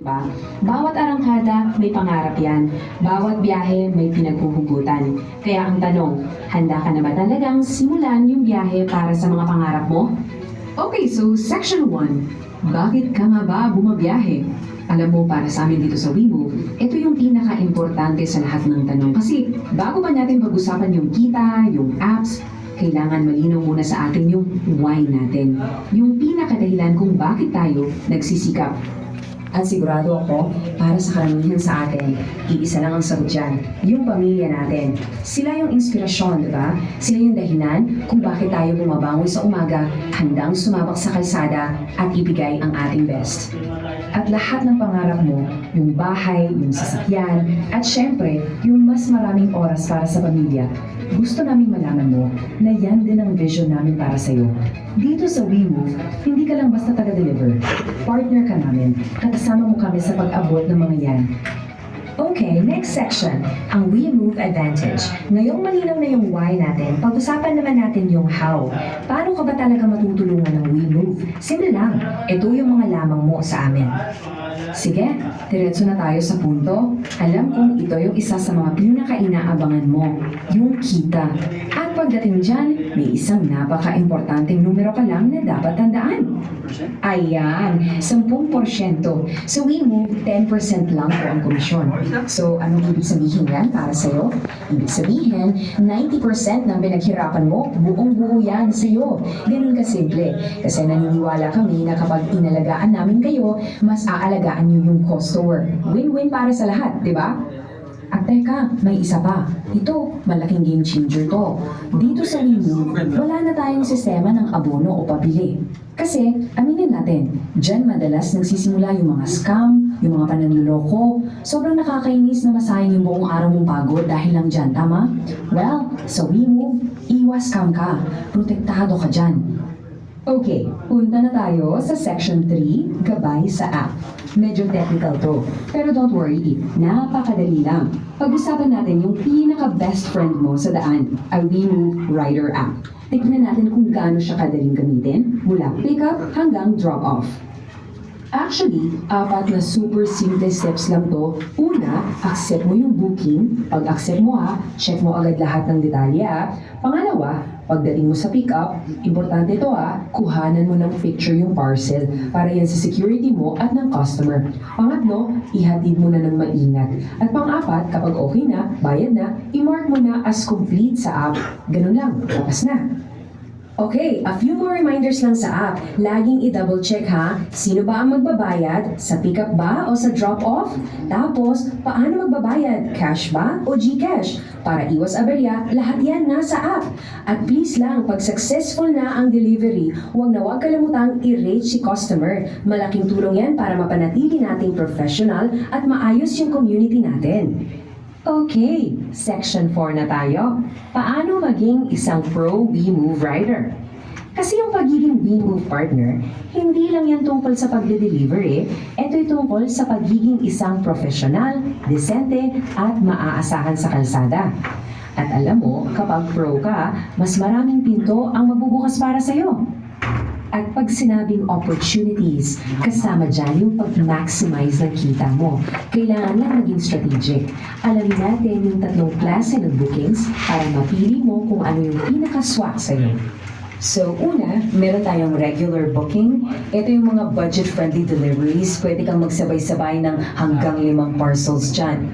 Ba? Bawat arangkada may pangarap yan. Bawat biyahe may pinaghuhugutan. Kaya ang tanong, handa ka na ba talagang simulan yung biyahe para sa mga pangarap mo? Okay, so Section 1. Bakit ka nga ba bumabiyahe? Alam mo, para sa amin dito sa WeMove, ito yung pinaka-importante sa lahat ng tanong. Kasi bago pa natin pag-usapan yung kita, yung apps, kailangan malinaw muna sa atin yung why natin. Yung pinakadahilan kung bakit tayo nagsisikap. At sigurado ako, para sa karamihan sa atin, iisa lang ang sagot dyan, yung pamilya natin. Sila yung inspirasyon, di ba? Sila yung dahilan kung bakit tayo bumabangon sa umaga, handang sumabak sa kalsada at ibigay ang ating best. At lahat ng pangarap mo, yung bahay, yung sasakyan, at syempre, yung mas maraming oras para sa pamilya, gusto namin malaman mo na yan din ang vision namin para sa'yo. Dito sa WeMove, hindi ka lang basta taga-deliver. Partner ka namin. Kasama mo kami sa pag-abot ng mga yan. Okay, next section, ang WeMove Advantage. Ngayong malinaw na yung why natin, pag-usapan naman natin yung how. Paano ka ba talaga matutulungan ng WeMove? Simple lang, ito yung mga lamang mo sa amin. Sige, diretso na tayo sa punto. Alam kong ito yung isa sa mga pinaka-inaabangan mo, yung kita. At pagdating dyan, may isang napaka-importanteng numero ka lang na dapat tandaan. Ayan, 10%. Sa WeMove, 10% lang po ang komisyon. So, anong ibig sabihin yan para sa'yo? Ibig sabihin, 90% ng pinaghirapan mo, buong-buo yan sa'yo. Ganun kasimple. Kasi naniniwala kami na kapag inalagaan namin kayo, mas aalagaan niyo yung customer. Win-win para sa lahat, di ba? At teka, may isa pa. Ito, malaking game changer to. Dito sa WeMove, wala na tayong sistema ng abono o pabili. Kasi, aminin natin, dyan madalas nagsisimula yung mga scam, yung mga pananloloko. Sobrang nakakainis na masayang yung buong araw mong pagod dahil lang dyan, tama? Well, sa WeMove, iwas scam ka. Protektado ka dyan. Okay, punta na tayo sa Section 3, gabay sa app. Medyo technical to, pero don't worry, napakadali lang. Pag-usapan natin yung pinaka-best friend mo sa daan, ang WeMove Rider app. Tignan natin kung gaano siya kadaling gamitin, mula pick-up hanggang drop-off. Actually, 4 na super simple steps lang to. Una, accept mo yung booking. Pag accept mo check mo agad lahat ng detalye Pangalawa, pagdating mo sa pick-up, importante to kuhanan mo ng picture yung parcel para yan sa security mo at ng customer. Pangatlo, ihatid mo na ng maingat. At pang-apat, kapag okay na, bayad na, i-mark mo na as complete sa app. Ganun lang, tapos na. Okay, a few more reminders lang sa app. Laging i-double check sino ba ang magbabayad? Sa pick-up ba o sa drop-off? Tapos, paano magbabayad? Cash ba o GCash? Para iwas aberya, lahat yan nasa app. At please lang, pag successful na ang delivery, huwag kalimutang i-rate si customer. Malaking tulong yan para mapanatili nating professional at maayos yung community natin. Okay, Section 4 na tayo. Paano maging isang pro WeMove rider? Kasi yung pagiging WeMove partner, hindi lang yan tungkol sa pagde-deliver Ito'y tungkol sa pagiging isang profesional, desente, at maaasahan sa kalsada. At alam mo, kapag pro ka, mas maraming pinto ang magbubukas para sa'yo. At pag sinabing opportunities, kasama dyan yung pag-maximize ng kita mo. Kailangan lang maging strategic. Alamin natin yung 3 klase ng bookings para mapili mo kung ano yung pinaka-swak sa'yo. So, una, meron tayong regular booking. Ito yung mga budget-friendly deliveries. Pwede kang magsabay-sabay ng hanggang 5 parcels dyan.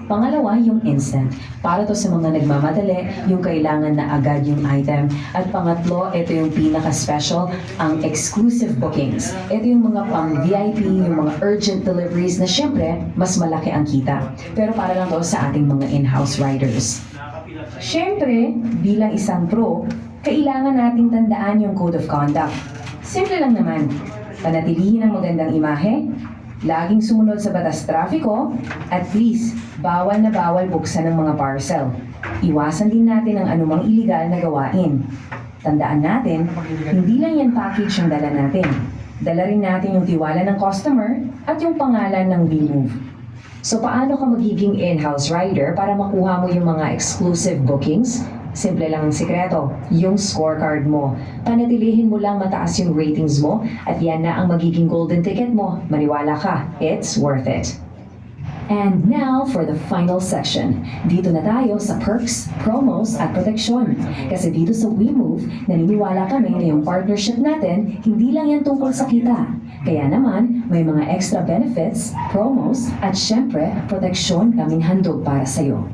Pangalawa, yung instant. Para to sa mga nagmamadali, yung kailangan na agad yung item. At pangatlo, ito yung pinaka-special, ang exclusive bookings. Ito yung mga pang-VIP, yung mga urgent deliveries na syempre, mas malaki ang kita. Pero para lang to sa ating mga in-house riders. Syempre, bilang isang pro, kailangan nating tandaan yung code of conduct. Simple lang naman. Panatilihin ang magandang imahe, laging sumunod sa batas trafiko, at please, bawal na bawal buksan ng mga parcel. Iwasan din natin ang anumang iligal na gawain. Tandaan natin, hindi lang yan package ang dala natin. Dala rin natin yung tiwala ng customer at yung pangalan ng WeMove. So paano ka magiging in-house rider para makuha mo yung mga exclusive bookings? Simple lang ang sikreto, yung scorecard mo. Panatilihin mo lang mataas yung ratings mo at yan na ang magiging golden ticket mo. Maniwala ka, it's worth it. And now for the final section. Dito na tayo sa perks, promos at proteksyon. Kasi dito sa WeMove, naniniwala kami na yung partnership natin, hindi lang yan tungkol sa kita. Kaya naman, may mga extra benefits, promos at syempre, proteksyon kaming handog para sa'yo.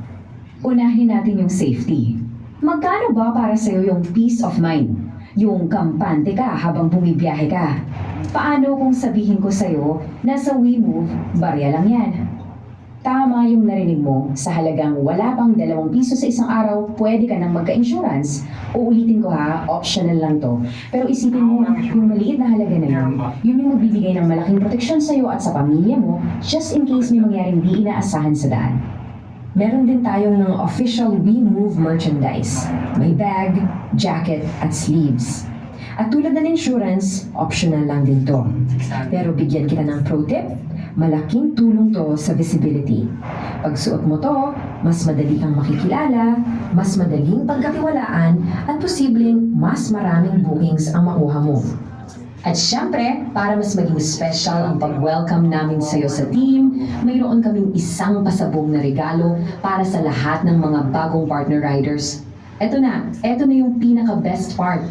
Unahin natin yung safety. Magkano ba para sa'yo yung peace of mind? Yung kampante ka habang bumibiyahe ka? Paano kung sabihin ko sa'yo na sa WeMove, barya lang yan? Tama yung narinig mo, sa halagang wala pang 2 piso sa isang araw, pwede ka nang magka-insurance. Uulitin ko ha, optional lang to. Pero isipin mo, yung maliit na halaga na yun yung magbibigay ng malaking proteksyon sa'yo at sa pamilya mo, just in case may mangyaring di inaasahan sa daan. Meron din tayong ng official WeMove merchandise. May bag, jacket, at sleeves. At tulad ng insurance, optional lang din to. Pero bigyan kita ng pro tip, malaking tulong to sa visibility. Pag suot mo to, mas madali kang makikilala, mas madaling pagkatiwalaan, at posibleng mas maraming bookings ang makuha mo. At syempre, para mas maging special ang pag-welcome namin sa'yo sa team, mayroon kaming isang pasabog na regalo para sa lahat ng mga bagong partner riders. Eto na yung pinaka-best part.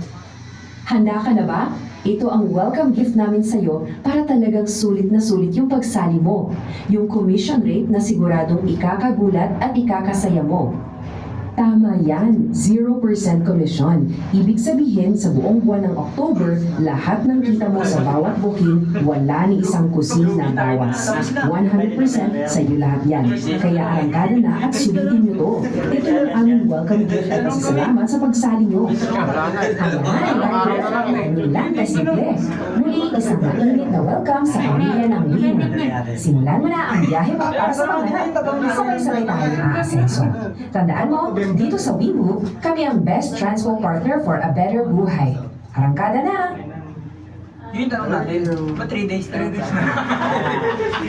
Handa ka na ba? Ito ang welcome gift namin sa'yo para talagang sulit na sulit yung pagsali mo. Yung commission rate na siguradong ikakagulat at ikakasaya mo. Tama yan, 0% commission. Ibig sabihin, sa buong buwan ng October, lahat ng kita mo sa bawat booking, wala ni isang kusin na bawas. 100% sa iyo lahat yan. Kaya arangkada na at sulitin nyo to. Ito yung aming welcome gift at pasasalamat sa pagsali nyo. Ayan, lang kasimple. Muli, isang mainit na welcome sa pamilya ng Lino. Simulan mo na ang biyahe mo para sa mga sabay-sabay tayo na asenso. Tandaan mo, dito sa WeMove, kami ang best transport partner for a better buhay. Arangkada na! Yun tanong natin, ba 3 days na?